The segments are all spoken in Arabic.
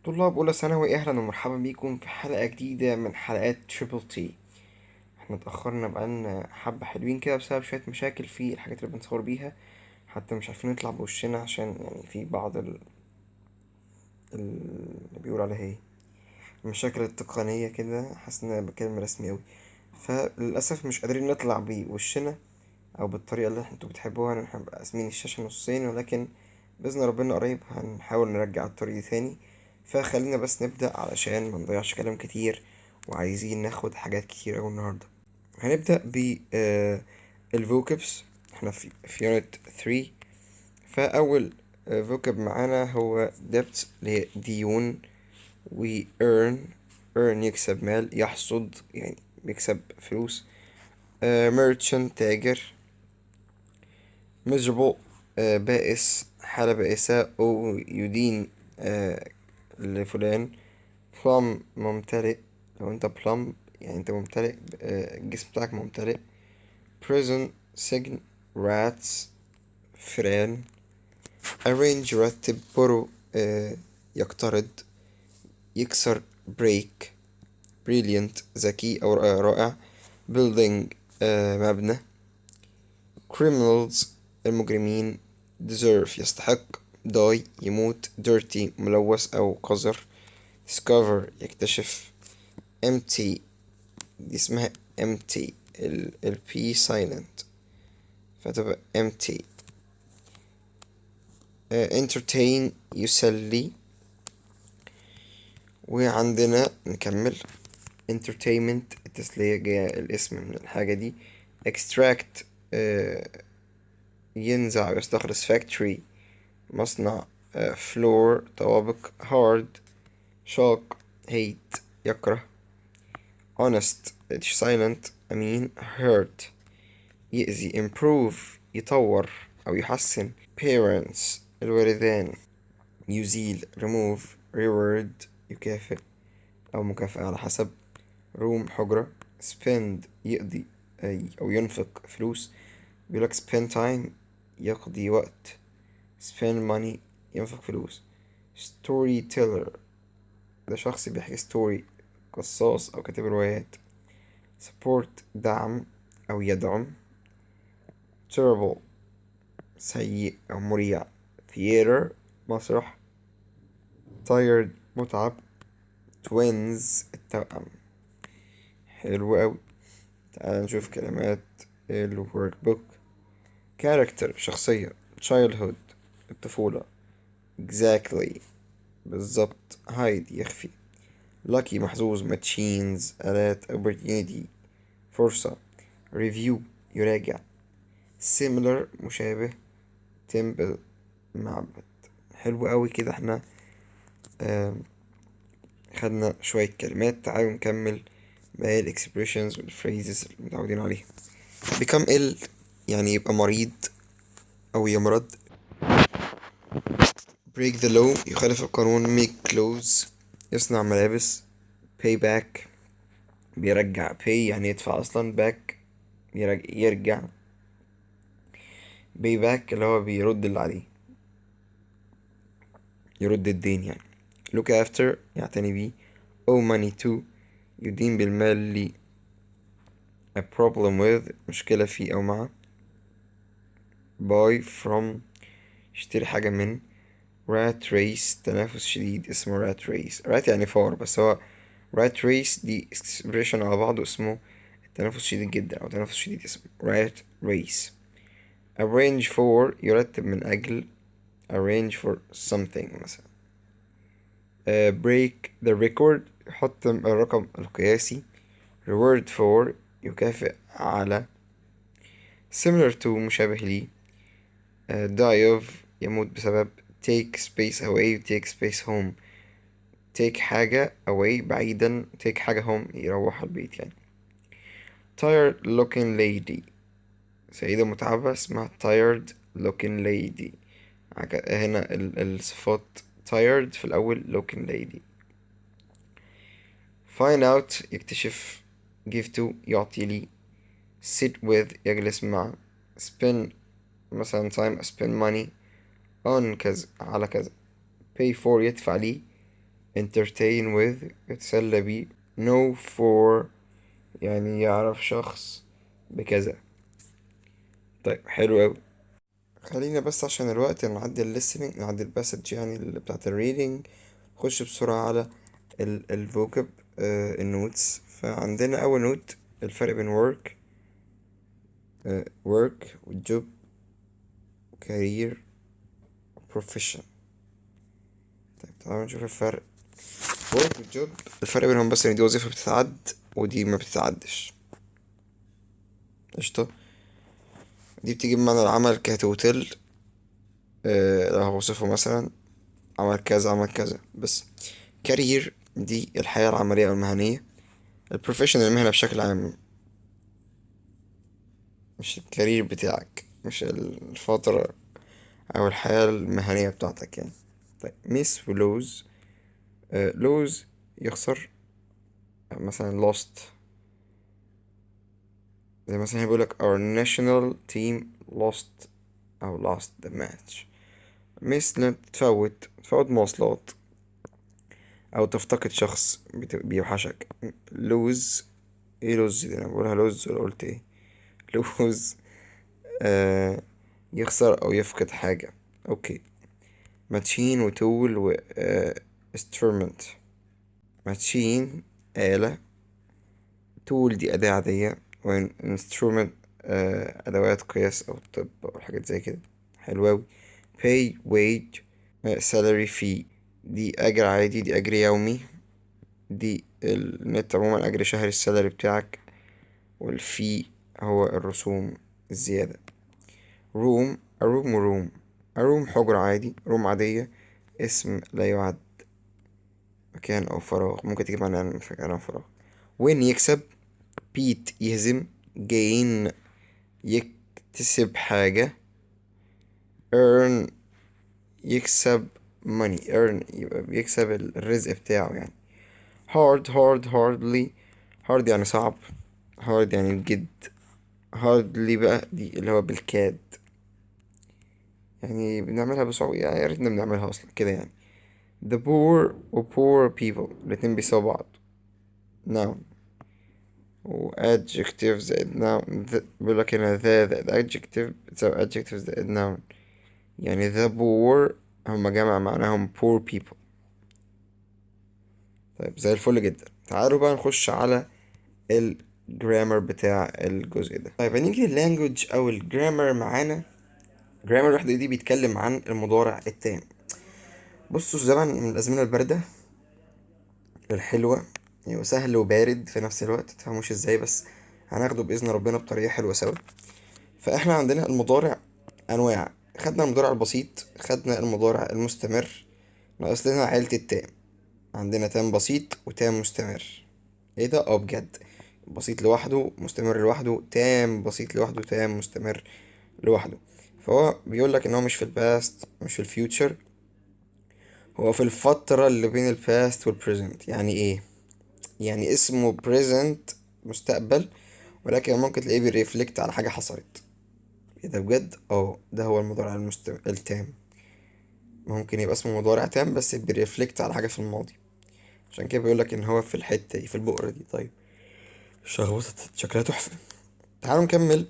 طلاب أولى ثانوي، أهلا ومرحبا بيكم في حلقة جديدة من حلقات تريبل تي. احنا اتأخرنا بقالنا حبة حلوين كده بسبب شوية مشاكل في الحاجات اللي بنصور بيها. حتى مش عارفين نطلع بوشنا عشان يعني في بعض اللي بيقول عليها ايه، المشاكل التقنية كده. حاسس ان انا بتكلم رسمي اوي، فللأسف مش قادرين نطلع بوشنا أو بالطريقة اللي انتوا بتحبوها، ان احنا نبقى قاسمين الشاشة نصين. ولكن بإذن ربنا قريب هنحاول نرجع الطريق دي تاني. فخلينا بس نبدأ علشان ما نضيعش كلام كتير، وعايزين ناخد حاجات كتير أوي النهاردة. هنبدأ ب الفوكبس. احنا في يونت 3. فأول فوكب معانا هو debts اللي هي ديون، و earn. earn يكسب مال، يحصد يعني بيكسب فلوس. merchant تاجر. miserable بائس، حالة بائسة أو يدين لفلان. plum ممتلئ، لو انت plum يعني انت ممتلئ، الجسم بتاعك ممتلئ. prison سجن. rats فئران. arrange يرتب. borrow يقترض. يكسر break. brilliant ذكي أو رائع. building مبنى. criminals المجرمين. deserve يستحق. die يموت. dirty ملوث أو قذر. discover يكتشف. empty دي اسمها empty، ال P silent فتبقى empty. entertain يسلي. وعندنا نكمل entertainment التسلية، جاية الاسم من الحاجة دي. extract ينزع ويستخلص. factory مصنع. floor طوابق. hard شاق. hate يكره. honest silent أمين. hurt يأذي. improve يطور أو يحسن. parents الوالدان. يزيل. remove reward يكافئ أو مكافأة على حسب. room حجرة. spend يقضي أو ينفق فلوس. بيقولك spend time يقضي وقت. spend money ينفق فلوس. storyteller ده شخص بيحكي story، قصاص أو كاتب روايات. support دعم أو يدعم. terrible سيء أو مريع. theater مسرح. tired متعب. twins التوأم. حلو أوي. تعال نشوف كلمات الورك بوك. character شخصية. childhood الطفولة. exactly بالظبط. hide يخفي. lucky محظوظ. machines آلات. opportunity فرصة. review يراجع. similar مشابه. temple معبد. حلو قوي كده. احنا آم، خدنا شوية كلمات. تعالوا نكمل باقي ال expressions وال phrases اللي متعودين عليها. become ill يعني يبقى مريض أو يمرض. break the law يخالف القانون. make clothes يصنع ملابس. pay back بيرجع. pay يعني يدفع أصلا. back يرجع. pay back اللي هو بيرد اللي عليه، يرد الدين يعني. look after يعتني بيه. owe money to يدين بالمال لي. a problem with مشكلة فيه أو معه. buy from يشتري حاجة من. rat race تنافس شديد، اسمه rat race. rat يعني فار، بس هو rat race دي expression على بعضه، اسمه التنافس شديد جدا أو تنافس شديد، اسمه rat race. arrange for يرتب من أجل. arrange for something مثلا. break the record يحط الرقم القياسي. reward for يكافئ على. similar to مشابه لي. die of يموت بسبب. take space away take space home. take حاجة away بعيدا. take حاجة home يروح البيت يعني. tired looking lady سيدة متعبة اسمها tired looking lady. هنا الصفات tired في الأول، looking lady. find out يكتشف. give to يعطي لي. sit with يجلس مع. spend مثلا time spend money on كذا على كذا. pay for يدفع لي. entertain with يتسلى بيه. know for يعني يعرف شخص بكذا. طيب حلو أوي. خلينا بس عشان الوقت نعدي ال listening، نعدي الباسج يعني بتاعة ال reading. نخش بسرعة على ال vocab، النوتس. فعندنا أول نوت الفرق بين work، work و job و career و profession. طيب تعالوا نشوف الفرق. work و job الفرق بينهم بس إن دي وظيفة بتتعد ودي ما بتتعدش. قشطة. دي بتيجي بمعنى العمل كتوتل. لو هوصفه مثلا عمل كذا عمل كذا بس. كارير دي الحياة العملية أو المهنية. البروفيشن المهنة بشكل عام، مش الكارير بتاعك، مش الفترة أو الحياة المهنية بتاعتك يعني. طيب ميس ولوز. لوز يخسر، مثلا lost. زي مثلا بيقولك our national team lost أو lost the match. ميس تفوت مواصلات أو تفتقد شخص بيوحشك. لوز. ايه لوز دي؟ أنا بقولها لوز ولا قلت ايه؟ لوز. آه يخسر أو يفقد حاجة. أوكي. ماتشين وتول و instrument. ماتشين آلة، تول دي أداة عادية، و instrument أدوات قياس أو طب أو حاجات زي كده. حلو أوي. pay wage، salary fee دي أجر عادي، دي أجر يومي. دي النت عموما أجر شهري السالري بتاعك. والفي هو الرسوم الزيادة. روم. أروم وروم. أروم حجرة عادي، روم عادية اسم لا يعد مكان أو فراغ، ممكن تجيب معنى مكان أو فراغ. وين يكسب. بيت يهزم. جين يكتسب حاجة. earn يكسب money. earn يبقى بيكسب الرزق بتاعه يعني. hardly. hard يعني صعب. hard يعني بجد. hardly بقى دي اللي هو بالكاد، يعني بنعملها بصعوبة، يعني يا ريتنا بنعملها أصلا كده يعني. the poor و poor people الاتنين بيساوي بعض. noun و adjective زائد noun. بيقولك هنا the adjective بتساوي adjective زائد noun. يعني the poor هما جمع معناهم poor people. طيب زي الفل جدا. تعالوا بقى نخش على الجرامر بتاع الجزء ده. طيب هنيجي لللانجوج أو الجرامر معانا. الجرامر الوحدة دي بيتكلم عن المضارع التام. بصوا الزمن من الأزمنة الباردة الحلوة، يعني سهل وبارد في نفس الوقت، متفهموش ازاي بس هناخده بإذن ربنا بطريقة حلوة سوا. فاحنا عندنا المضارع أنواع. خدنا المضارع البسيط، خدنا المضارع المستمر، ناقص لنا عيلة التام. عندنا تام بسيط وتام مستمر. ايه ده؟ اه بجد. بسيط لوحده، مستمر لوحده، تام بسيط لوحده، تام مستمر لوحده. فهو بيقول لك ان هو مش في الباست مش في الفيوتشر، هو في الفترة اللي بين الباست والبريزنت. يعني ايه؟ يعني اسمه present مستقبل، ولكن ممكن تلاقيه بيرفلكت على حاجة حصلت. ايه ده بجد؟ اه ده هو المضارع التام. ممكن يبقى اسمه مضارع تام بس بيرفلكت على حاجة في الماضي. عشان كده بيقولك ان هو في الحتة دي، في البؤرة دي. طيب شخبطة شكلها تحفة. تعالوا نكمل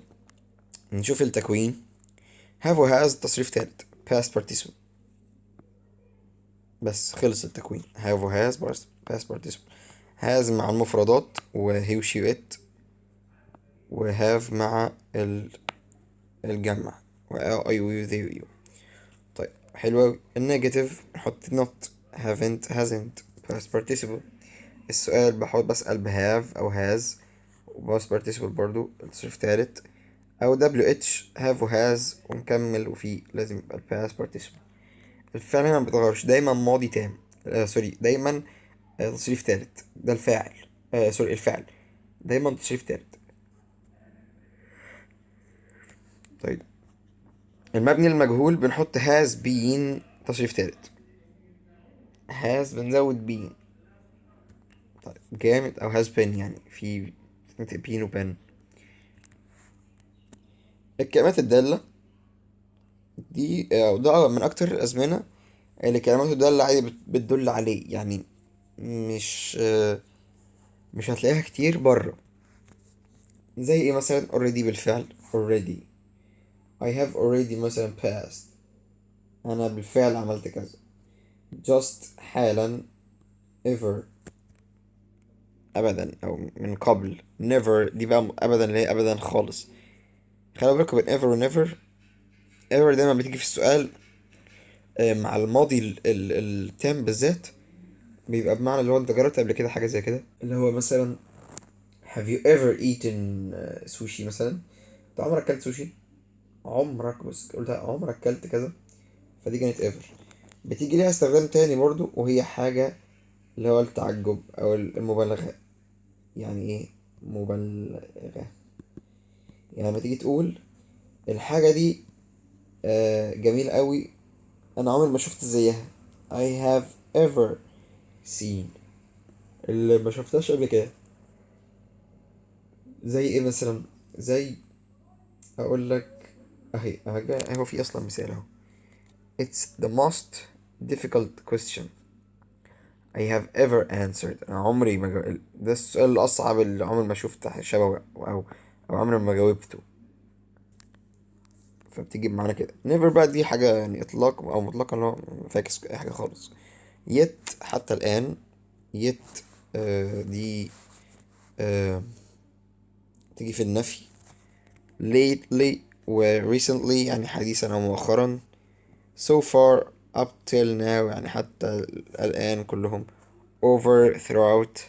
نشوف التكوين. have و has تصريف تالت past participle. بس خلص التكوين. have و has past participle. has مع المفردات و he و she و it، و have مع الجمع و I و you they و you. طيب حلو أوي. النيجاتيف نحط not haven't hasn't past participle. السؤال بحاول بسأل بهاف أو has و past participle برضو التصريف تالت، أو WH have و has ونكمل وفي لازم يبقى ال past participle. الفعل هنا مبيتغيرش، دايما ماضي تام. سوري دايما تصريف تالت. ده الفاعل. سوري الفعل دايما تصريف تالت. طيب المبني المجهول بنحط has been تصريف تالت. has بنزود been. طيب جامد. او has been يعني في نطق been و been. الكلمات الدالة دي ده من اكتر الازمنة اللي كلماته الدالة عادي بتدل عليه يعني. مش مش هتلاقيها كتير بره. زي ايه مثلا؟ already بالفعل. already I have already مثلا passed. انا بالفعل عملت كذا. just حالا. ever ابدا او من قبل. never دي بقى ابدا اللي هي ابدا خالص. خلي بالكم بين ever و never. ever دايما بتيجي في السؤال مع الماضي التام بالذات، بيبقى بمعنى اللي هو انت جربت قبل كده حاجة زي كده، اللي هو مثلا have you ever eaten sushi مثلا. انت عمرك اكلت سوشي؟ عمرك، بس قلت عمرك اكلت كذا، فدي كانت ever. بتيجي ليها استخدام تاني برضو، وهي حاجة اللي هو التعجب او المبالغة. يعني ايه مبالغة؟ يعني لما تيجي تقول الحاجة دي جميل قوي، انا عمري ما شفت زيها. I have ever seen. اللي ما شفتهاش قبل كده. زي ايه مثلا؟ زي اقول لك اهي هو في اصلا مثال اهو. It's the most difficult question I have ever answered. انا عمري ما ده السؤال الاصعب اللي عمري ما شفت شبهه او عمري ما جاوبته. فبتيجي معانا كده. never بقى دي حاجة يعني اطلاق او مطلقا، اللي هو فاكس اي حاجة خالص. yet حتى الان. yet دي آه تيجي في النفي. lately و recently يعني حديثا او مؤخرا. so far up till now يعني حتى الآن كلهم. over throughout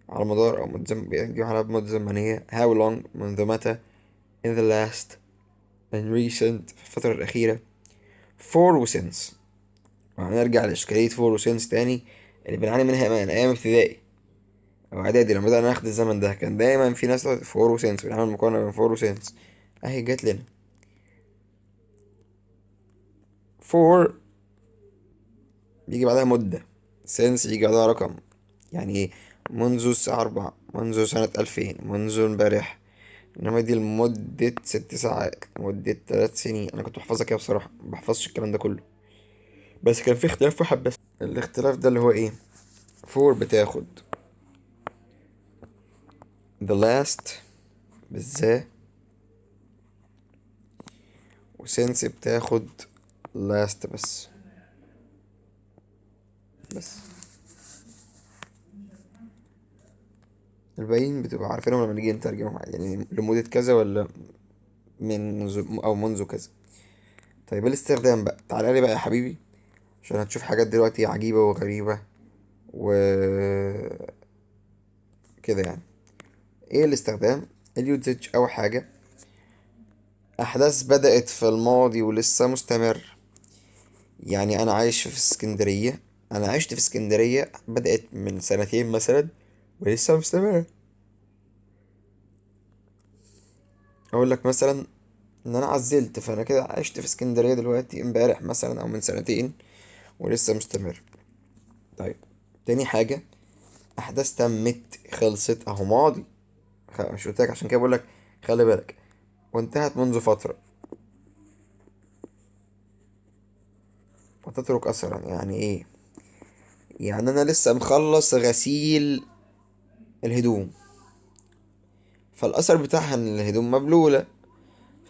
على مدار أو بيجي على مدة زمنية. how long منذ متى. in the last in recent في الفترة الأخيرة. for و since. وهنرجع لإشكالية for و since تاني اللي بنعاني منها من أيام ابتدائي أو إعدادي. لما بدأنا ناخد الزمن ده كان دايما في ناس for و since بنعمل مقارنة بين for و since. أهي جات لنا for بيجي بعدها مدة. since يجي بعدها رقم. يعني ايه؟ منذ الساعة 4، منذ سنة 2000، منذ امبارح. انما دي لمدة 6 ساعات، لمدة 3 سنين. انا كنت بحفظها كده بصراحة، مبحفظش الكلام ده كله. بس كان في اختلاف واحد بس. الاختلاف ده اللي هو ايه؟ فور بتاخد the last بالذات، وسنس بتاخد last بس الباقيين بتبقى عارفينهم لما نيجي نترجمهم عادي. يعني لمدة كذا ولا منذ او منذ كذا. طيب إيه الاستخدام بقى؟ تعالى لي بقى يا حبيبي، عشان هتشوف حاجات دلوقتي عجيبة وغريبة و كده يعني. ايه الاستخدام؟ اليوزج اول حاجة. احداث بدأت في الماضي ولسه مستمر. يعني انا عايش في اسكندرية، انا عشت في اسكندرية بدأت من سنتين مثلا ولسه مستمرة. اقول لك مثلا ان انا عزلت، فانا كده عشت في اسكندرية دلوقتي امبارح مثلا او من سنتين ولسه مستمر. طيب تاني حاجة، احداث تمت خلصت اهو ماضي. مش قلت لك؟ عشان كده بقول لك خلي بالك. وانتهت منذ فترة. وتترك اثرا يعني ايه؟ يعني انا لسه مخلص غسيل الهدوم، فالاثر بتاعها ان الهدوم مبلولة،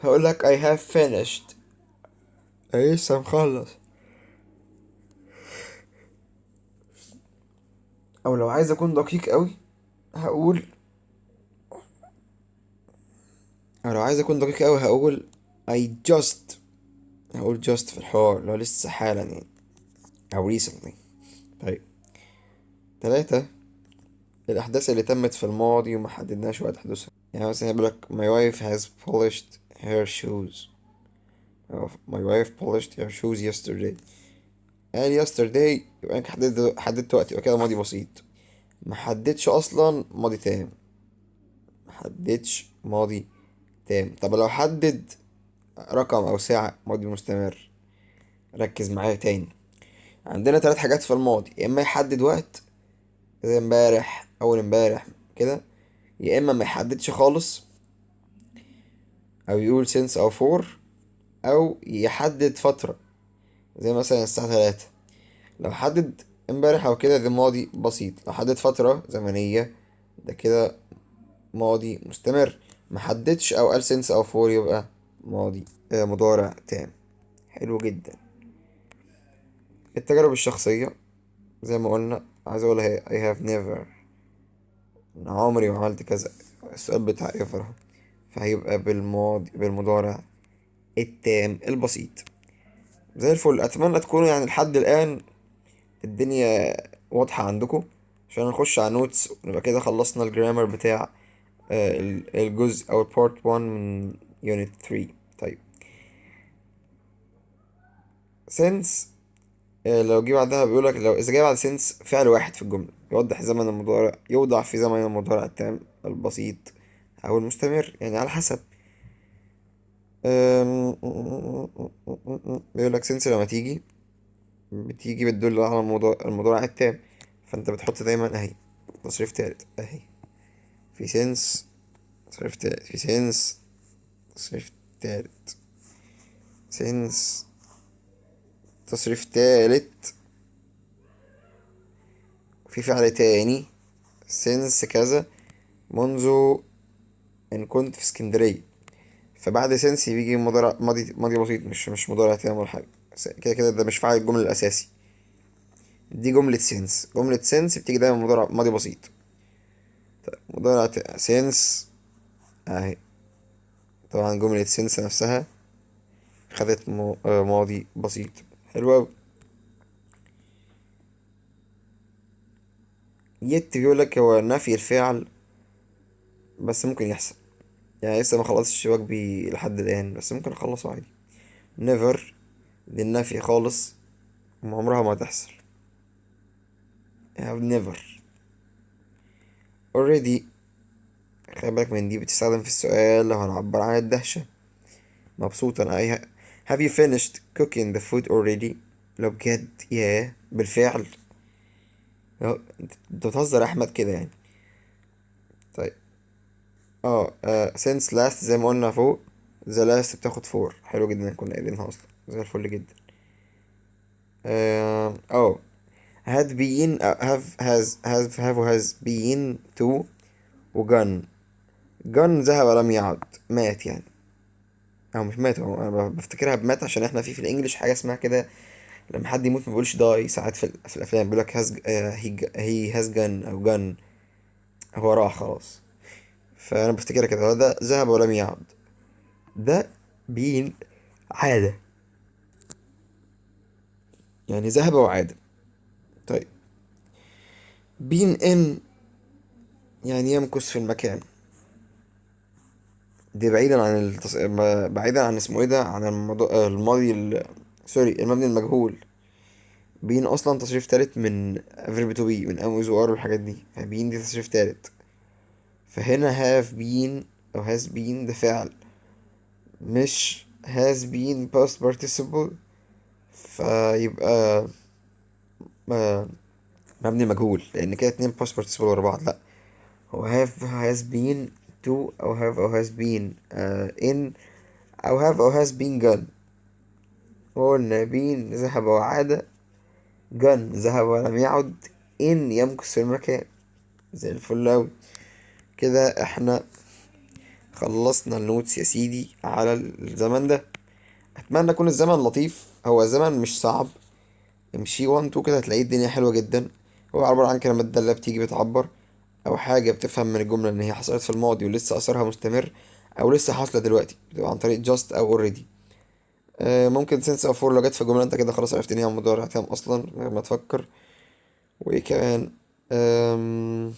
فهقول لك I have finished. أنا لسه مخلص. او لو عايز اكون دقيق قوي هقول او لو عايز اكون دقيق قوي هقول I just. هقول just في الحوار لو لسه حالا يعني، او recently. طيب 3، الأحداث اللي تمت في الماضي وما حددناش وقت حدوثها. يعني مثلا يقول لك my wife has polished her shoes. أو my wife polished her shoes yesterday. قال yesterday يبقى انك حددت وقت، يبقى كده ماضي بسيط. ما حددش اصلا ماضي تام. ما حددش ماضي تام. طب لو حدد رقم او ساعة ماضي مستمر. ركز معايا تاني. عندنا 3 حاجات في الماضي، يا اما يحدد وقت زي امبارح، اول امبارح كده، يا اما ما يحددش خالص او يقول since او for، او يحدد فترة زي مثلا الساعة 3. لو حدد امبارح او كده ده ماضي بسيط. لو حددت فترة زمنية ده كده ماضي مستمر. محددش او قال since او for يبقى ماضي مضارع تام. حلو جدا. التجارب الشخصية زي ما قلنا عايز اقول I have never، أنا عمري ما عملت كذا. السؤال بتاع ever أهو. فهيبقى بالماضي بالمضارع التام البسيط. زي الفل. اتمنى تكونوا يعني لحد الان الدنيا واضحة عندكم، عشان نخش على نوتس ونبقى كده خلصنا الجرامر بتاع الجزء او البارت 1 من يونت 3. طيب since لو جه بعدها بيقولك لو اذا جه بعد since فعل واحد في الجملة يوضح زمن المضارع، يوضع في زمن المضارع التام البسيط او المستمر يعني على حسب. بيقولك since لما تيجي بتيجي بتدل على المضارع التام، فانت بتحط دايما اهي تصريف تالت اهي في since تصريف تالت في since تصريف تالت since تصريف تالت في فعل تاني since كذا منذ ان كنت في اسكندرية. فبعد since بيجي مضارع ماضي بسيط، مش مضارع تام ولا حاجة. كده كده ده مش فاعل الجملة الأساسي. دي جملة جملة since بتيجي دايما مضارع ماضي بسيط. مضارع since اهي. طبعا جملة since نفسها خدت ماضي بسيط. حلو أوي. يت بيقولك هو نفي الفعل بس ممكن يحصل، يعني لسه ما خلصتش واجبي لحد الآن بس ممكن أخلصه عادي. never للنفي خالص عمرها ما تحصل. have never. already خلي بالك من دي بتستخدم في السؤال لو هنعبر عن الدهشة. مبسوط أنا أي have you finished cooking the food already. لو بجد ياه بالفعل. انت بتهزر يا أحمد كده يعني. طيب since last زي ما قلنا فوق the last بتاخد for. حلو جدا كنا قايلينها أصلا زي الفل جدا. had been have has been to وجن. جن ذهب ولم يعد مات يعني، او مش مات. هو انا بفتكرها بمات عشان احنا في الانجليش حاجه اسمها كده لما حد يموت ما بيقولش داي. ساعات في الافلام بيقول لك هاز هي هاز جن او جن، هو راح خلاص. فانا بفتكرها كده. هو ده ذهب ولم يعد، ده بين عادة يعني ذهب وعاد. طيب بين ان يعني يمكث في المكان. دي بعيدا عن بعيدا عن اسمه ايه ده عن الماضي سوري المبني المجهول. بين اصلا تصريف تالت من verb to be من am is or والحاجات دي، فبين دي تصريف تالت. فهنا have been او has been ده فعل مش has been past participle. فيبقى آه، مبني مجهول لان كده اتنين past participle ورا بعض. لا هو have has been to او have او has been in او have او has been gone. قلنا been ذهب وعاد، gone ذهب ولم يعد، in يمكث في المكان. زي الفل أوي. كده احنا خلصنا النوتس يا سيدي على الزمن ده. اتمنى يكون الزمن لطيف. هو الزمن مش صعب، امشي 1 2 كده هتلاقي الدنيا حلوة جدا. هو عبارة عن كلمات دالة بتيجي بتعبر او حاجة بتفهم من الجملة ان هي حصلت في الماضي ولسه اثرها مستمر او لسه حاصلة دلوقتي، بتبقى عن طريق just او already. ممكن since او for لو جت في جملة انت كده خلاص عرفت ان هي مضارع تام اصلا من غير ما تفكر. وايه كمان أم...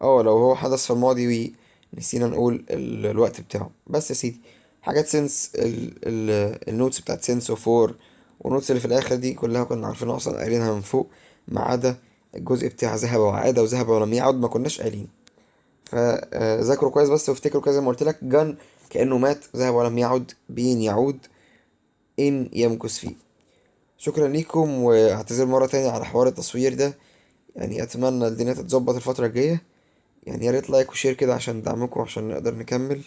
اه لو هو حدث في الماضي ونسينا نقول الوقت بتاعه. بس يا سيدي حاجات سنس النوتس بتاعت سنس وفور والنوتس اللي في الاخر دي كلها كنا عارفينها اصلا قايلينها من فوق، ما عدا الجزء بتاع ذهب وعاد وذهب ولم يعد ما كناش قايلين. فذاكروا كويس بس وافتكروا كويس زي ما قلت لك. جن كأنه مات، ذهب ولم يعد بين يعود، إن يمكث فيه. شكرا ليكم واعتذر مرة تانية على حوار التصوير ده. يعني أتمنى الدنيا تتظبط الفترة الجاية. يعني يا ريت لايك وشير كده عشان دعمكم عشان نقدر نكمل،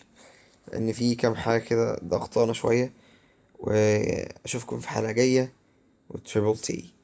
لأن في كام حاجة كده ضغطانة شوية. وأشوفكم في حلقة جاية. وتريبل تي.